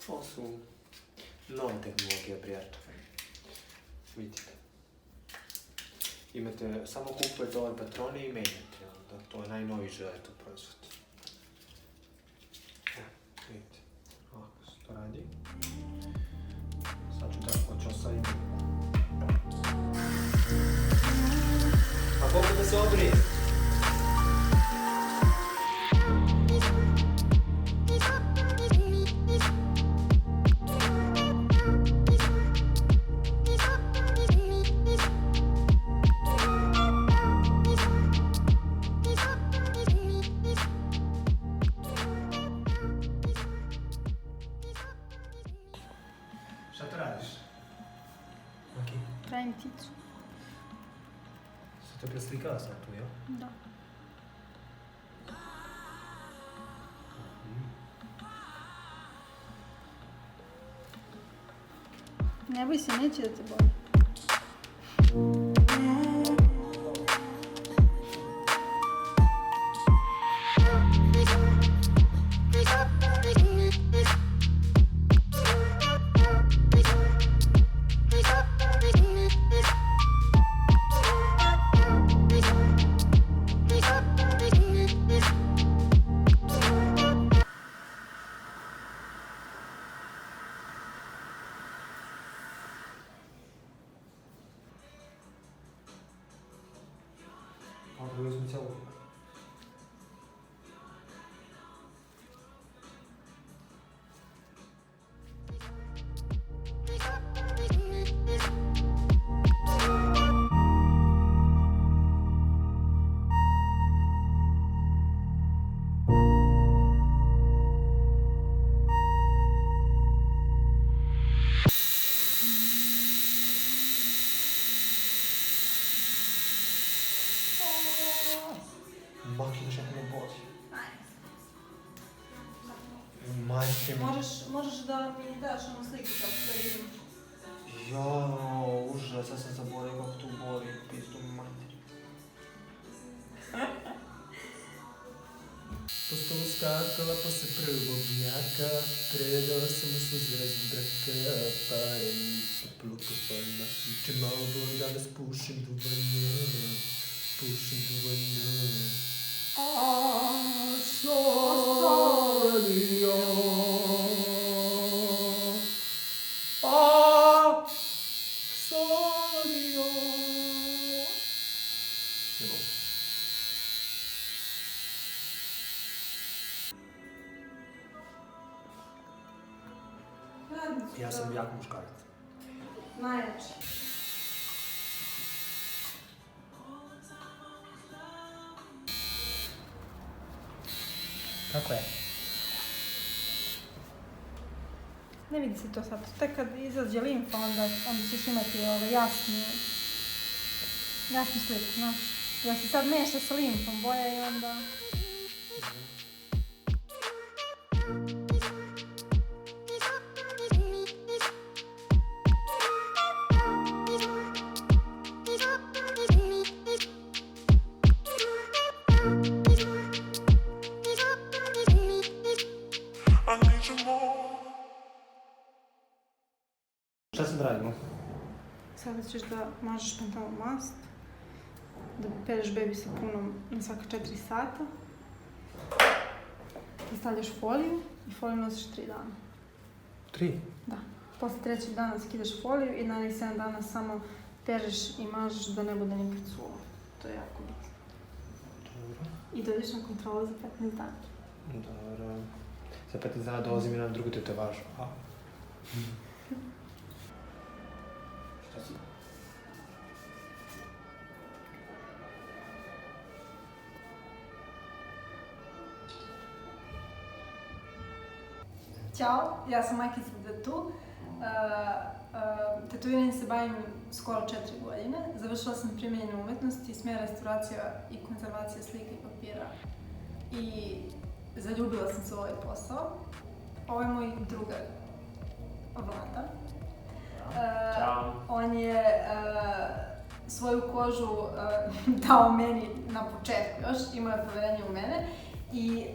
Ovo su nove tehnologije, prijatelj. Vidite. Imate, samo kupujete ove patrone i menjate. To je najnoviji želetov proizvod. Vidite, ovako se to radi. Sad ću tako očostaviti. Pa koliko da se obrije? Šta to radiš? Maki? Pravim pticu. Se te preslikava sad tu, jel? Da. Ne boj se, neće da te boli. Ovdje uzmi cijelu. Maki, daš ako me boli. Majke mi. Možeš da mi daš ono sliku kako da vidim. Jao, užas, ja sam zaboravio kako tu boli, pizdu materi. Po stolu skakala posle prvog mjaka, predala sam mu suzraz braka, pare nisu plukofana, juče malo boli, danas pušim duvana, pušim duvana. Solio. Solio. Evo. Ja sam jak muškarac. Najjači. Kako je? Ne vidi se to sad. Tek kad izađe limfa, onda ćeš imati jasnu sliku, znaš. Ja se sad meša sa limfom, boja i onda... Šta sad radimo? Sada ćeš da mažeš pantalon mast, da pereš bebi sapunom na svaka 4 sata i stavljaš foliju i foliju nosiš 3 dana. 3? Da. Posle 3. dana skidaš foliju i narednih 7 dana samo pereš i mažeš da ne bude nikad suvo. To je jako bitno. Dobro. I dođeš na kontrolu za 15 dana. Dobro. Za 15 dana dolazim i na drugu tetovažu. Šta si? Ćao, ja sam Makica Datu. Tetoviranjem se bavim skoro 4 godine. Završila sam primjenjenu umetnost i smjer restauracija i konzervacija slike i papira. I zaljubila sam se u ovaj posao. Ovo je moj drugar, Vlada. Ćao. On je svoju kožu dao meni na početku još, imao je poverenje u mene. I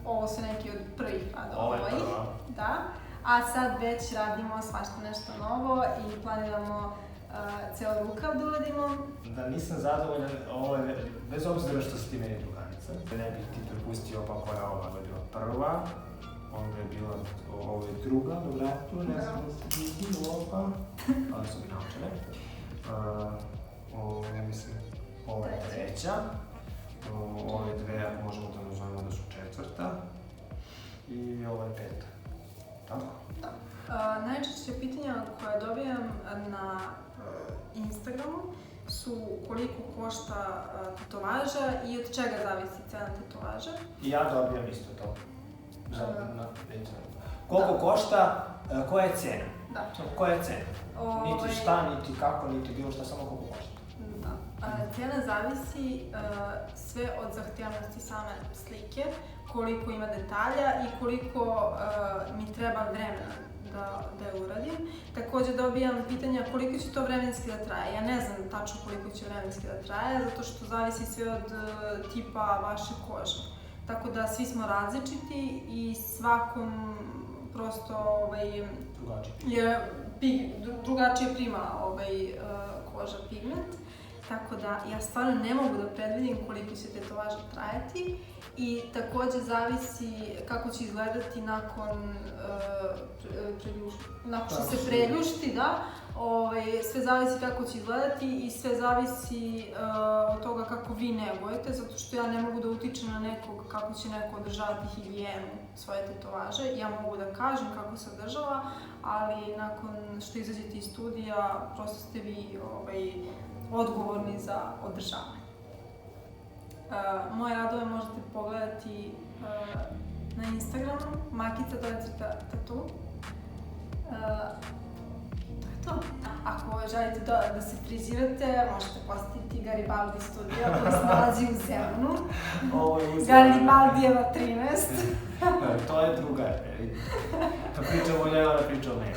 ovo su neki od prvih radova mojih. Da. a sad već radimo svašta nešto novo i planiramo ceo rukav da uradimo. Da nisam zadovoljan, ovo je, bez obzira što si ti meni druganica, ne bih ti prepustio pa koja ova je bila prva, onda je bila, ovo je druga na vratu, ne znam da se vidi opa, ali su mi naučene. Mislim, ova je treća, ove dve možemo da nazovemo da su četvrta i ova je peta. Tako? Da. Najčešće pitanja koje dobijam na Instagramu su koliko košta tetovaža i od čega zavisi cena tetovaža. I ja dobijam isto to. Koliko košta, koja je cena? Da. Koja je cena? Niti šta, niti kako, niti bilo šta, samo koliko košta. Da. Cena zavisi sve od zahtjevnosti same slike, koliko ima detalja i koliko mi treba vremena da je uradim. Također dobijam pitanja koliko će to vremenski da traje. Ja ne znam tačno koliko će vremenski da traje, zato što zavisi sve od tipa vaše kože. Tako da svi smo različiti i svakom prosto drugačije prima koža pigment. Tako da ja stvarno ne mogu da predvidim koliko će tetovaža trajati i također zavisi kako će izgledati nakon što se preljušti, da. Sve zavisi kako će izgledati i sve zavisi od toga kako vi negujete, zato što ja ne mogu da utičem na nekog kako će neko održavati higijenu svoje tetovaže. Ja mogu da kažem kako se održava, ali nakon što izađete iz studija, prosto ste vi odgovorni za održavanje. Moje radove možete pogledati na Instagramu, makica_tattoo. To je to. Ako želite da se frizirate, možete posetiti Garibaldi studio koji se nalazi u Zemunu. Garibaldijeva 13. To je druga. Kad pričamo o njega, da pričamo o meni.